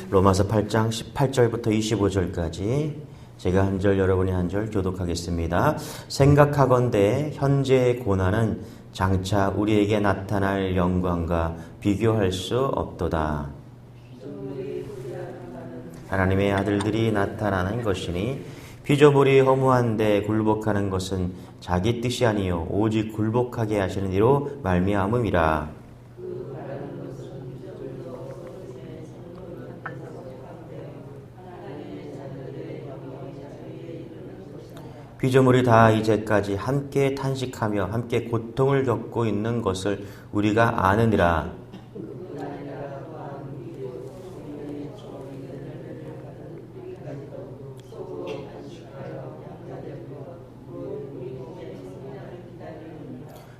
로마서 8장 18절부터 25절까지 제가 한 절 여러분이 한 절 교독하겠습니다. 생각하건대 현재의 고난은 장차 우리에게 나타날 영광과 비교할 수 없도다. 하나님의 아들들이 나타나는 것이니 피조물이 허무한데 굴복하는 것은 자기 뜻이 아니요 오직 굴복하게 하시는 이로 말미암음이라. 피조물이 다 이제까지 함께 탄식하며 함께 고통을 겪고 있는 것을 우리가 아느니라.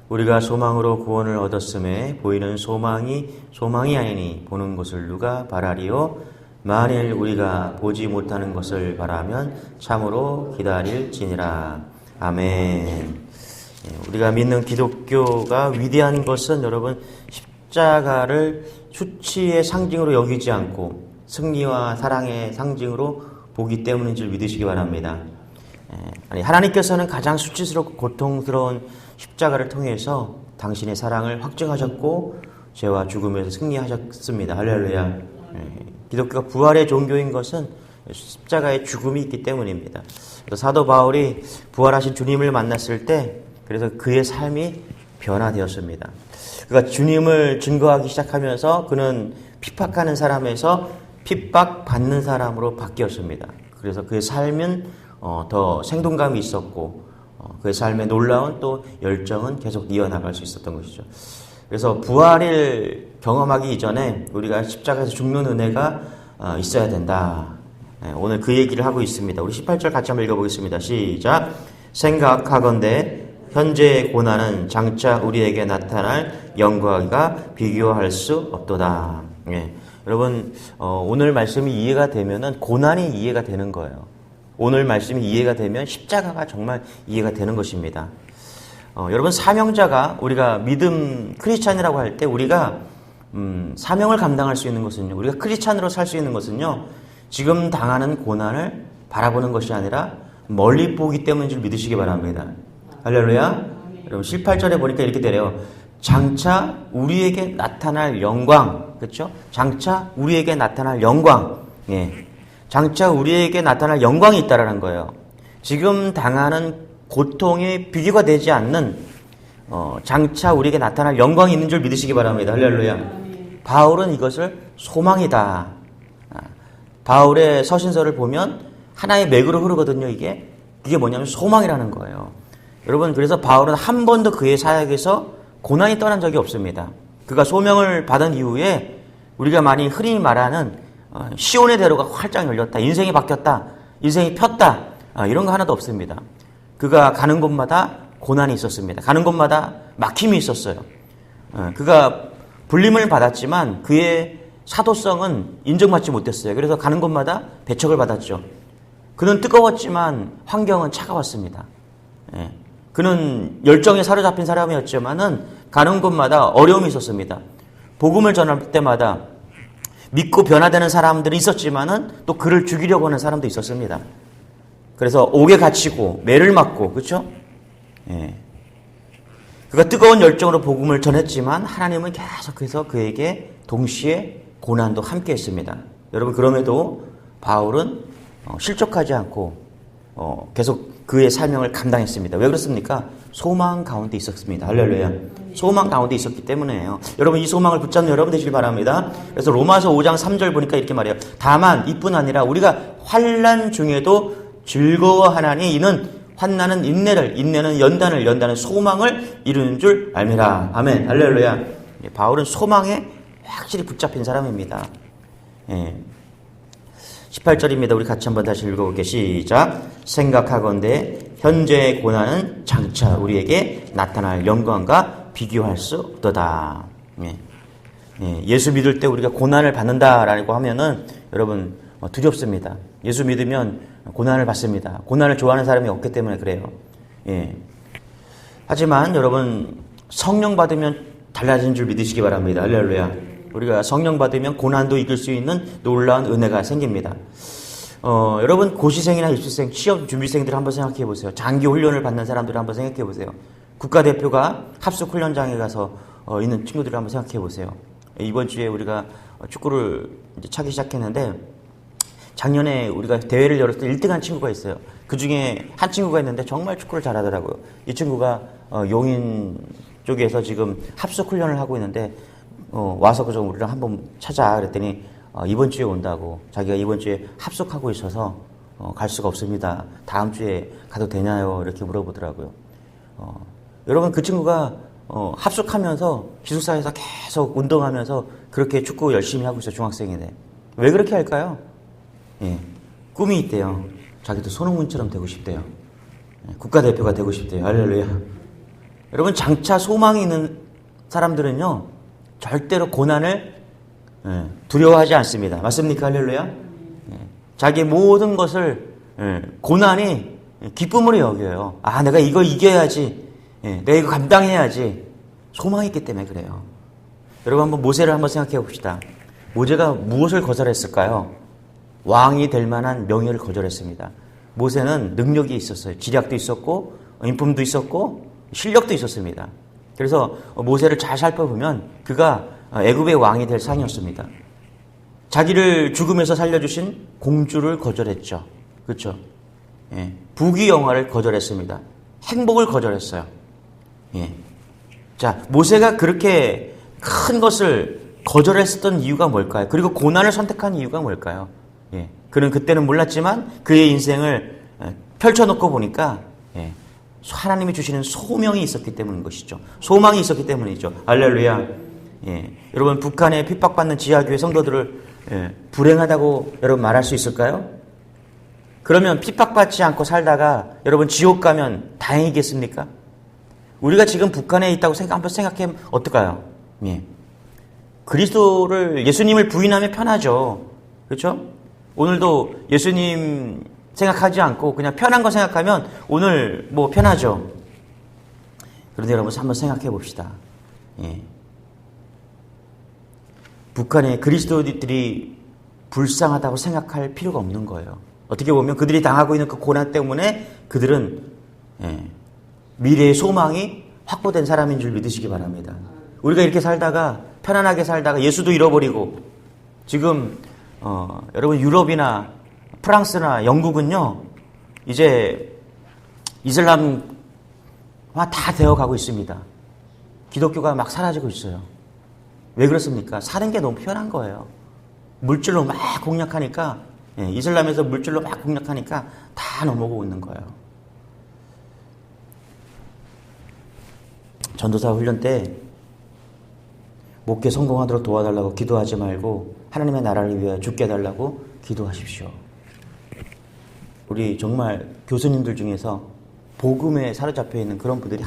우리가 소망으로 구원을 얻었음에 보이는 소망이 아니니 보는 것을 누가 바라리요? 만일 우리가 보지 못하는 것을 바라면 참으로 기다릴지니라. 아멘. 우리가 믿는 기독교가 위대한 것은 여러분 십자가를 수치의 상징으로 여기지 않고 승리와 사랑의 상징으로 보기 때문인 줄 믿으시기 바랍니다. 하나님께서는 가장 수치스럽고 고통스러운 십자가를 통해서 당신의 사랑을 확증하셨고 죄와 죽음에서 승리하셨습니다. 할렐루야. 기독교가 부활의 종교인 것은 십자가의 죽음이 있기 때문입니다. 그래서 사도 바울이 부활하신 주님을 만났을 때 그래서 그의 삶이 변화되었습니다. 그러니까 주님을 증거하기 시작하면서 그는 핍박하는 사람에서 핍박받는 사람으로 바뀌었습니다. 그래서 그의 삶은 더 생동감이 있었고 그의 삶에 놀라운 또 열정은 계속 이어나갈 수 있었던 것이죠. 그래서 부활을 경험하기 이전에 우리가 십자가에서 죽는 은혜가 있어야 된다. 오늘 그 얘기를 하고 있습니다. 우리 18절 같이 한번 읽어보겠습니다. 시작. 생각하건대 현재의 고난은 장차 우리에게 나타날 영광과 비교할 수 없도다. 여러분 오늘 말씀이 이해가 되면은 고난이 이해가 되는 거예요. 오늘 말씀이 이해가 되면 십자가가 정말 이해가 되는 것입니다. 여러분 사명자가 우리가 믿음 크리스찬이라고 할 때 우리가 사명을 감당할 수 있는 것은요. 우리가 크리스찬으로 살 수 있는 것은요. 지금 당하는 고난을 바라보는 것이 아니라 멀리 보기 때문인 줄 믿으시기 바랍니다. 할렐루야. 여러분 18절에 보니까 이렇게 되래요. 장차 우리에게 나타날 영광. 그렇죠? 장차 우리에게 나타날 영광. 장차 우리에게 나타날 영광이 있다라는 거예요. 지금 당하는 고통에 비교가 되지 않는 장차 우리에게 나타날 영광이 있는 줄 믿으시기 바랍니다. 할렐루야. 바울은 이것을 소망이다. 바울의 서신서를 보면 하나의 맥으로 흐르거든요. 이게 뭐냐면 소망이라는 거예요. 여러분 그래서 바울은 한 번도 그의 사역에서 고난이 떠난 적이 없습니다. 그가 소명을 받은 이후에 우리가 많이 흔히 말하는 시온의 대로가 활짝 열렸다. 인생이 바뀌었다. 인생이 폈다. 이런 거 하나도 없습니다. 그가 가는 곳마다 고난이 있었습니다. 가는 곳마다 막힘이 있었어요. 그가 불림을 받았지만 그의 사도성은 인정받지 못했어요. 그래서 가는 곳마다 배척을 받았죠. 그는 뜨거웠지만 환경은 차가웠습니다. 그는 열정에 사로잡힌 사람이었지만은 가는 곳마다 어려움이 있었습니다. 복음을 전할 때마다 믿고 변화되는 사람들이 있었지만은 또 그를 죽이려고 하는 사람도 있었습니다. 그래서 옥에 갇히고 매를 맞고 그렇죠? 그가 뜨거운 열정으로 복음을 전했지만 하나님은 계속해서 그에게 동시에 고난도 함께 했습니다. 여러분 그럼에도 바울은 실족하지 않고 계속 그의 사명을 감당했습니다. 왜 그렇습니까? 소망 가운데 있었습니다. 할렐루야. 소망 가운데 있었기 때문에요. 여러분 이 소망을 붙잡는 여러분 되시길 바랍니다. 그래서 로마서 5장 3절 보니까 이렇게 말해요. 다만 이뿐 아니라 우리가 환난 중에도 즐거워하나니 이는 환난은 인내는 연단을 소망을 이루는 줄 알미라. 아멘. 할렐루야. 바울은 소망에 확실히 붙잡힌 사람입니다. 18절입니다. 우리 같이 한번 다시 읽어볼게요. 시작. 생각하건대 현재의 고난은 장차 우리에게 나타날 영광과 비교할 수 없도다. 예수 믿을 때 우리가 고난을 받는다라고 하면은 여러분 두렵습니다. 예수 믿으면 고난을 받습니다. 고난을 좋아하는 사람이 없기 때문에 그래요. 하지만 여러분 성령 받으면 달라진 줄 믿으시기 바랍니다. 할렐루야. 우리가 성령 받으면 고난도 이길 수 있는 놀라운 은혜가 생깁니다. 여러분 고시생이나 입시생, 취업 준비생들 한번 생각해 보세요. 장기 훈련을 받는 사람들 한번 생각해 보세요. 국가대표가 합숙 훈련장에 가서 있는 친구들을 한번 생각해 보세요. 이번 주에 우리가 축구를 이제 차기 시작했는데 작년에 우리가 대회를 열었을 때 1등한 친구가 있어요. 그 중에 한 친구가 있는데 정말 축구를 잘하더라고요. 이 친구가 용인 쪽에서 지금 합숙 훈련을 하고 있는데 와서 그저 우리랑 한번 찾아 그랬더니 이번 주에 온다고, 자기가 이번 주에 합숙하고 있어서 갈 수가 없습니다. 다음 주에 가도 되냐요? 이렇게 물어보더라고요. 여러분 그 친구가 합숙하면서 기숙사에서 계속 운동하면서 그렇게 축구 열심히 하고 있어요. 중학생인데. 왜 그렇게 할까요? 예, 꿈이 있대요. 자기도 손흥민처럼 되고 싶대요. 국가대표가 되고 싶대요. 할렐루야. 여러분 장차 소망이 있는 사람들은요 절대로 고난을 두려워하지 않습니다. 맞습니까? 할렐루야. 자기 모든 것을 고난이 기쁨으로 여겨요. 아, 내가 이거 이겨야지. 내가 이거 감당해야지. 소망이 있기 때문에 그래요. 여러분 한번 모세를 한번 생각해 봅시다. 모세가 무엇을 거절했을까요? 왕이 될 만한 명예를 거절했습니다. 모세는 능력이 있었어요. 지략도 있었고 인품도 있었고 실력도 있었습니다. 그래서 모세를 잘 살펴보면 그가 애굽의 왕이 될 상이었습니다. 자기를 죽음에서 살려주신 공주를 거절했죠. 그렇죠? 예. 부귀영화를 거절했습니다. 행복을 거절했어요. 예. 자, 모세가 그렇게 큰 것을 거절했었던 이유가 뭘까요? 그리고 고난을 선택한 이유가 뭘까요? 예. 그는 그때는 몰랐지만 그의 인생을 펼쳐놓고 보니까 하나님이 주시는 소명이 있었기 때문인 것이죠. 소망이 있었기 때문이죠. 할렐루야. 예. 여러분 북한에 핍박받는 지하교회 성도들을 불행하다고 여러분 말할 수 있을까요? 그러면 핍박받지 않고 살다가 여러분 지옥 가면 다행이겠습니까? 우리가 지금 북한에 있다고 한번 생각하면 어떨까요? 예. 그리스도를 예수님을 부인하면 편하죠. 그렇죠? 오늘도 예수님 생각하지 않고 그냥 편한 거 생각하면 오늘 뭐 편하죠. 그런데 여러분 한번 생각해 봅시다. 예. 북한의 그리스도인들이 불쌍하다고 생각할 필요가 없는 거예요. 어떻게 보면 그들이 당하고 있는 그 고난 때문에 그들은 미래의 소망이 확보된 사람인 줄 믿으시기 바랍니다. 우리가 이렇게 살다가 편안하게 살다가 예수도 잃어버리고 지금 여러분 유럽이나 프랑스나 영국은요 이제 이슬람화 다 되어가고 있습니다. 기독교가 막 사라지고 있어요. 왜 그렇습니까? 사는 게 너무 편한 거예요. 물질로 막 공략하니까 이슬람에서 물질로 막 공략하니까 다 넘어오고 있는 거예요. 전도사 훈련 때 목회 성공하도록 도와달라고 기도하지 말고 하나님의 나라를 위해 죽게 해달라고 기도하십시오. 우리 정말 교수님들 중에서 복음에 사로잡혀 있는 그런 분들이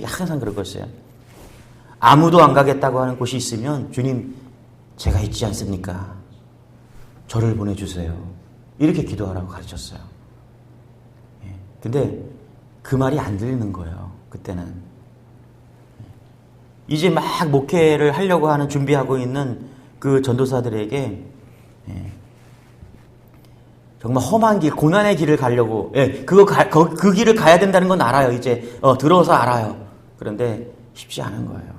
항상 그럴 것이에요. 아무도 안 가겠다고 하는 곳이 있으면 주님 제가 있지 않습니까? 저를 보내주세요. 이렇게 기도하라고 가르쳤어요. 근데 그 말이 안 들리는 거예요. 그때는. 이제 막 목회를 하려고 하는 준비하고 있는 그 전도사들에게 정말 험한 길, 고난의 길을 가려고 그 길을 가야 된다는 건 알아요. 이제 들어서 알아요. 그런데 쉽지 않은 거예요.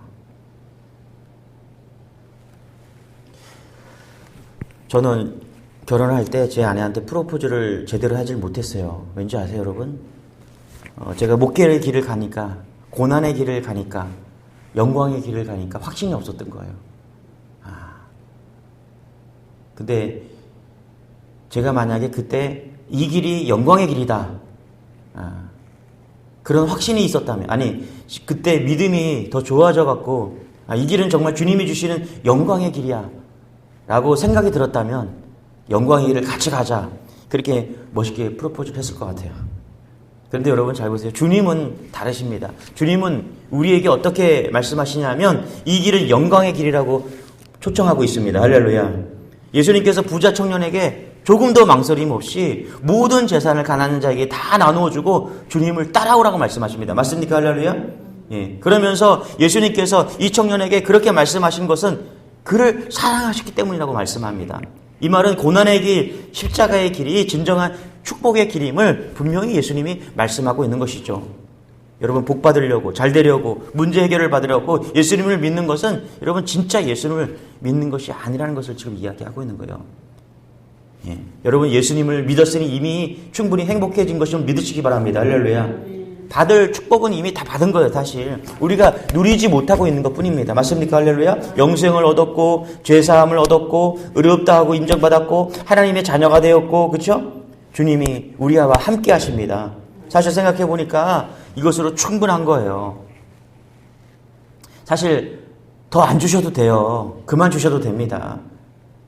저는 결혼할 때 제 아내한테 프로포즈를 제대로 하질 못했어요. 왠지 아세요, 여러분? 제가 목회의 길을 가니까, 고난의 길을 가니까, 영광의 길을 가니까 확신이 없었던 거예요. 근데 제가 만약에 그때 이 길이 영광의 길이다. 그런 확신이 있었다면, 아니, 그때 믿음이 더 좋아져 갖고, 이 길은 정말 주님이 주시는 영광의 길이야. 라고 생각이 들었다면, 영광의 길을 같이 가자. 그렇게 멋있게 프로포즈를 했을 것 같아요. 그런데 여러분 잘 보세요. 주님은 다르십니다. 주님은 우리에게 어떻게 말씀하시냐면, 이 길은 영광의 길이라고 초청하고 있습니다. 할렐루야. 예수님께서 부자 청년에게 조금 더 망설임 없이 모든 재산을 가난한 자에게 다 나누어주고 주님을 따라오라고 말씀하십니다. 맞습니까? 할렐루야? 예. 그러면서 예수님께서 이 청년에게 그렇게 말씀하신 것은 그를 사랑하셨기 때문이라고 말씀합니다. 이 말은 고난의 길, 십자가의 길이 진정한 축복의 길임을 분명히 예수님이 말씀하고 있는 것이죠. 여러분 복 받으려고, 잘 되려고, 문제 해결을 받으려고 예수님을 믿는 것은 여러분 진짜 예수님을 믿는 것이 아니라는 것을 지금 이야기하고 있는 거예요. 예. 여러분 예수님을 믿었으니 이미 충분히 행복해진 것을 믿으시기 바랍니다. 할렐루야. 받을 축복은 이미 다 받은 거예요. 사실 우리가 누리지 못하고 있는 것뿐입니다. 맞습니까? 할렐루야. 영생을 얻었고 죄사함을 얻었고 의롭다 하고 인정받았고 하나님의 자녀가 되었고, 그렇죠? 주님이 우리와 함께 하십니다. 사실 생각해 보니까 이것으로 충분한 거예요. 사실 더 안 주셔도 돼요. 그만 주셔도 됩니다.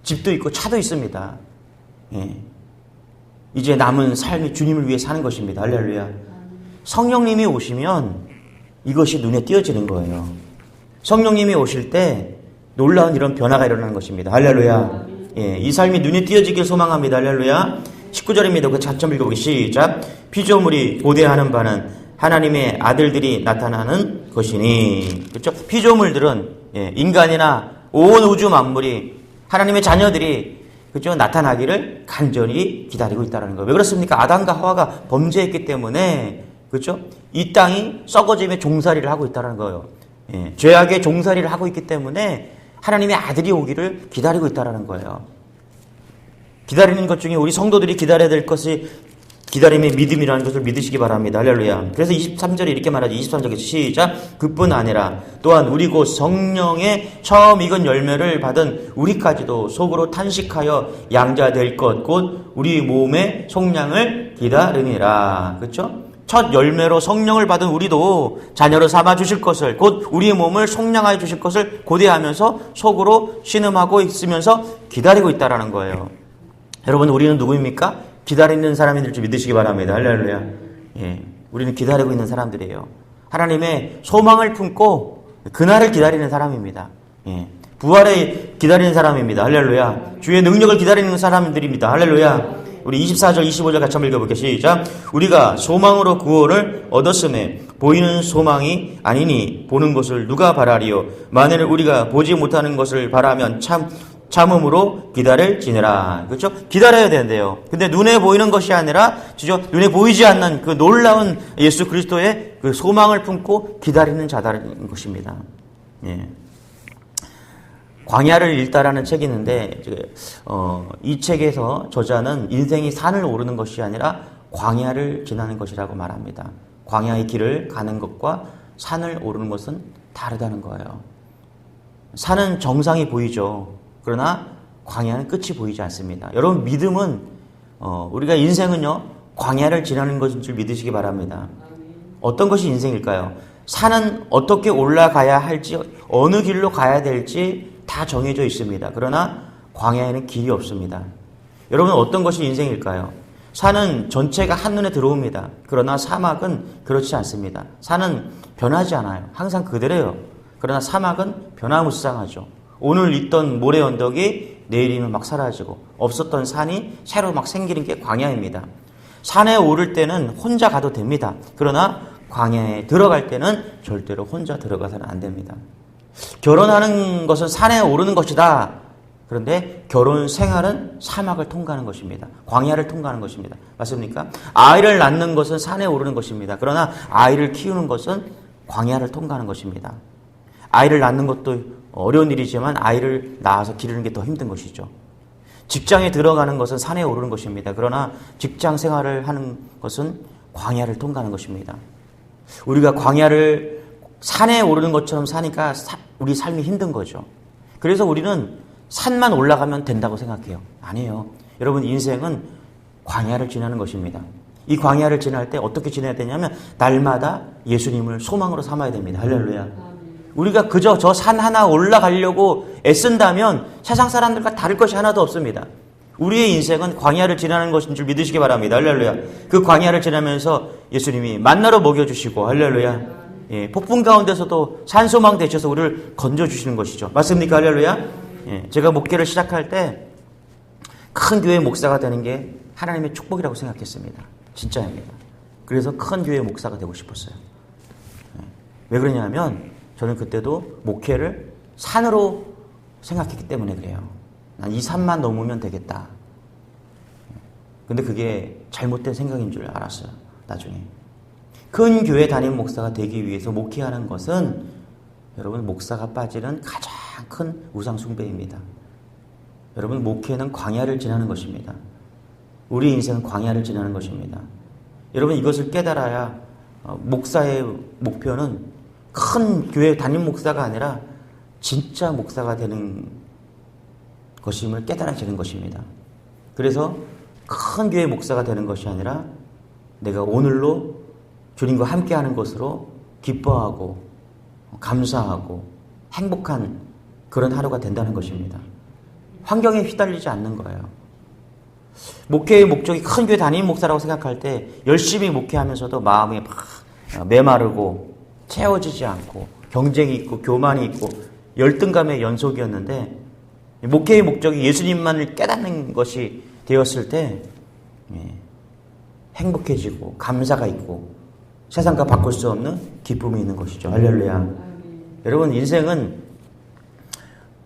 집도 있고 차도 있습니다. 예. 이제 남은 삶이 주님을 위해 사는 것입니다. 할렐루야. 성령님이 오시면 이것이 눈에 띄어지는 거예요. 성령님이 오실 때 놀라운 이런 변화가 일어나는 것입니다. 할렐루야. 예, 이 삶이 눈에 띄어지길 소망합니다. 할렐루야. 19절입니다. 그 차점 읽어보기 시작. 피조물이 고대하는 바는 하나님의 아들들이 나타나는 것이니. 그렇죠? 피조물들은 인간이나 온 우주 만물이 하나님의 자녀들이 그렇죠? 나타나기를 간절히 기다리고 있다는 거예요. 왜 그렇습니까? 아담과 하와가 범죄했기 때문에 그렇죠? 이 땅이 썩어짐의 종살이를 하고 있다는 거예요. 예, 죄악의 종살이를 하고 있기 때문에 하나님의 아들이 오기를 기다리고 있다는 거예요. 기다리는 것 중에 우리 성도들이 기다려야 될 것이 기다림의 믿음이라는 것을 믿으시기 바랍니다. 할렐루야. 그래서 23절에 이렇게 말하죠. 23절에 시작. 그뿐 아니라 또한 우리 곧 성령의 처음 익은 열매를 받은 우리까지도 속으로 탄식하여 양자 될 것 곧 우리 몸의 속량을 기다리니라. 그렇죠? 첫 열매로 성령을 받은 우리도 자녀로 삼아 주실 것을, 곧 우리의 몸을 속량하여 주실 것을 고대하면서 속으로 신음하고 있으면서 기다리고 있다라는 거예요. 여러분 우리는 누구입니까? 기다리는 사람인 줄 믿으시기 바랍니다. 할렐루야. 예, 우리는 기다리고 있는 사람들이에요. 하나님의 소망을 품고 그날을 기다리는 사람입니다. 예, 부활에 기다리는 사람입니다. 할렐루야. 주의 능력을 기다리는 사람들입니다. 할렐루야. 우리 24절, 25절 같이 한번 읽어볼게요. 시작. 우리가 소망으로 구원을 얻었음에 보이는 소망이 아니니 보는 것을 누가 바라리요? 만일 우리가 보지 못하는 것을 바라면 참음으로 기다릴지니라. 그렇죠? 기다려야 되는데요. 근데 눈에 보이는 것이 아니라 진짜 눈에 보이지 않는 그 놀라운 예수 그리스도의 그 소망을 품고 기다리는 자다라는 것입니다. 예. 광야를 읽다라는 책이 있는데 이 책에서 저자는 인생이 산을 오르는 것이 아니라 광야를 지나는 것이라고 말합니다. 광야의 길을 가는 것과 산을 오르는 것은 다르다는 거예요. 산은 정상이 보이죠. 그러나 광야는 끝이 보이지 않습니다. 여러분 믿음은 우리가 인생은요 광야를 지나는 것인 줄 믿으시기 바랍니다. 어떤 것이 인생일까요? 산은 어떻게 올라가야 할지 어느 길로 가야 될지 다 정해져 있습니다. 그러나 광야에는 길이 없습니다. 여러분 어떤 것이 인생일까요? 산은 전체가 한눈에 들어옵니다. 그러나 사막은 그렇지 않습니다. 산은 변하지 않아요. 항상 그대로예요. 그러나 사막은 변화무쌍하죠. 오늘 있던 모래 언덕이 내일이면 막 사라지고 없었던 산이 새로 막 생기는 게 광야입니다. 산에 오를 때는 혼자 가도 됩니다. 그러나 광야에 들어갈 때는 절대로 혼자 들어가서는 안 됩니다. 결혼하는 것은 산에 오르는 것이다. 그런데 결혼 생활은 사막을 통과하는 것입니다. 광야를 통과하는 것입니다. 맞습니까? 아이를 낳는 것은 산에 오르는 것입니다. 그러나 아이를 키우는 것은 광야를 통과하는 것입니다. 아이를 낳는 것도 어려운 일이지만 아이를 낳아서 기르는 게 더 힘든 것이죠. 직장에 들어가는 것은 산에 오르는 것입니다. 그러나 직장 생활을 하는 것은 광야를 통과하는 것입니다. 우리가 광야를 산에 오르는 것처럼 사니까 우리 삶이 힘든 거죠. 그래서 우리는 산만 올라가면 된다고 생각해요. 아니에요. 여러분 인생은 광야를 지나는 것입니다. 이 광야를 지날 때 어떻게 지내야 되냐면 날마다 예수님을 소망으로 삼아야 됩니다. 할렐루야. 우리가 그저 저 산 하나 올라가려고 애쓴다면 세상 사람들과 다를 것이 하나도 없습니다. 우리의 인생은 광야를 지나는 것인 줄 믿으시기 바랍니다. 할렐루야. 그 광야를 지나면서 예수님이 만나러 먹여주시고 할렐루야. 예, 폭풍 가운데서도 산소망 되셔서 우리를 건져주시는 것이죠. 맞습니까? 할렐루야. 예, 제가 목회를 시작할 때 큰 교회 목사가 되는 게 하나님의 축복이라고 생각했습니다. 진짜입니다. 그래서 큰 교회 목사가 되고 싶었어요. 예, 왜 그러냐면 저는 그때도 목회를 산으로 생각했기 때문에 그래요. 난 이 산만 넘으면 되겠다. 근데 그게 잘못된 생각인 줄 알았어요. 나중에. 큰 교회 담임 목사가 되기 위해서 목회하는 것은 여러분 목사가 빠지는 가장 큰 우상 숭배입니다. 여러분 목회는 광야를 지나는 것입니다. 우리 인생은 광야를 지나는 것입니다. 여러분 이것을 깨달아야 목사의 목표는 큰 교회 담임 목사가 아니라 진짜 목사가 되는 것임을 깨달아지는 것입니다. 그래서 큰 교회 목사가 되는 것이 아니라 내가 오늘로 주님과 함께하는 것으로 기뻐하고 감사하고 행복한 그런 하루가 된다는 것입니다. 환경에 휘둘리지 않는 거예요. 목회의 목적이 큰 교회 담임 목사라고 생각할 때 열심히 목회하면서도 마음이 막 메마르고 채워지지 않고 경쟁이 있고 교만이 있고 열등감의 연속이었는데 목회의 목적이 예수님만을 깨닫는 것이 되었을 때 행복해지고 감사가 있고 세상과 바꿀 수 없는 기쁨이 있는 것이죠. 할렐루야. 여러분 인생은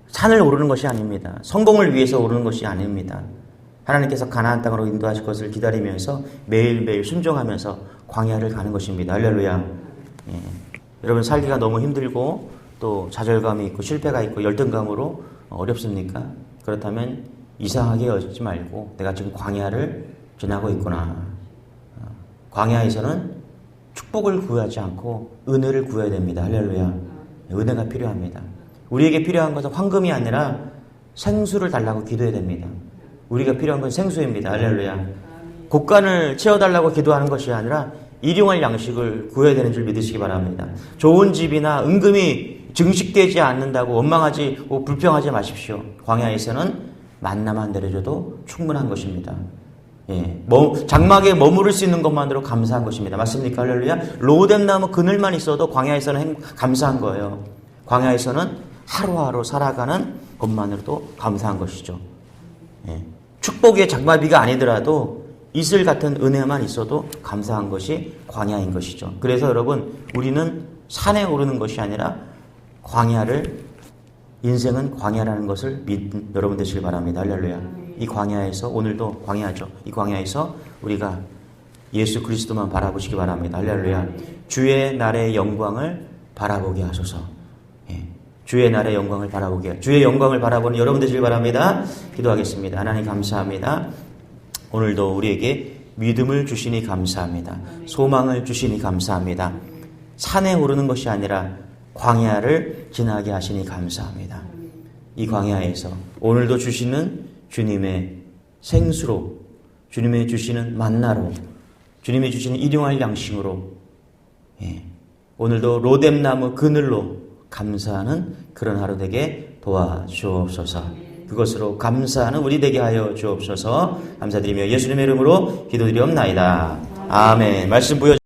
산을 오르는 것이 아닙니다. 성공을 위해서 오르는 것이 아닙니다. 하나님께서 가나안 땅으로 인도하실 것을 기다리면서 매일매일 순종하면서 광야를 가는 것입니다. 할렐루야. 여러분 살기가 너무 힘들고 또 좌절감이 있고 실패가 있고 열등감으로 어렵습니까? 그렇다면 이상하게 여기지 말고 내가 지금 광야를 지나고 있구나. 광야에서는 축복을 구하지 않고 은혜를 구해야 됩니다. 할렐루야. 은혜가 필요합니다. 우리에게 필요한 것은 황금이 아니라 생수를 달라고 기도해야 됩니다. 우리가 필요한 건 생수입니다. 할렐루야. 곡간을 채워달라고 기도하는 것이 아니라 일용할 양식을 구해야 되는 줄 믿으시기 바랍니다. 좋은 집이나 은금이 증식되지 않는다고 원망하지 불평하지 마십시오. 광야에서는 만나만 내려줘도 충분한 것입니다. 장막에 머무를 수 있는 것만으로 감사한 것입니다. 맞습니까? 할렐루야. 로뎀나무 그늘만 있어도 광야에서는 감사한 거예요. 광야에서는 하루하루 살아가는 것만으로도 감사한 것이죠. 축복의 장마비가 아니더라도 이슬 같은 은혜만 있어도 감사한 것이 광야인 것이죠. 그래서 여러분 우리는 산에 오르는 것이 아니라 인생은 광야라는 것을 믿는 여러분 되시길 바랍니다. 할렐루야. 이 광야에서 오늘도 광야죠. 이 광야에서 우리가 예수 그리스도만 바라보시기 바랍니다. 할렐루야. 주의 날의 영광을 바라보게 하소서. 주의 날의 영광을 바라보게 주의 영광을 바라보는 여러분 되시길 바랍니다. 기도하겠습니다. 하나님 감사합니다. 오늘도 우리에게 믿음을 주시니 감사합니다. 소망을 주시니 감사합니다. 산에 오르는 것이 아니라 광야를 지나게 하시니 감사합니다. 이 광야에서 오늘도 주시는 주님의 생수로, 주님의 주시는 만나로, 주님의 주시는 일용할 양식으로, 오늘도 로뎀나무 그늘로 감사하는 그런 하루 되게 도와주옵소서. 그것으로 감사하는 우리 되게 하여 주옵소서. 감사드리며 예수님의 이름으로 기도드리옵나이다. 아멘. 말씀 부여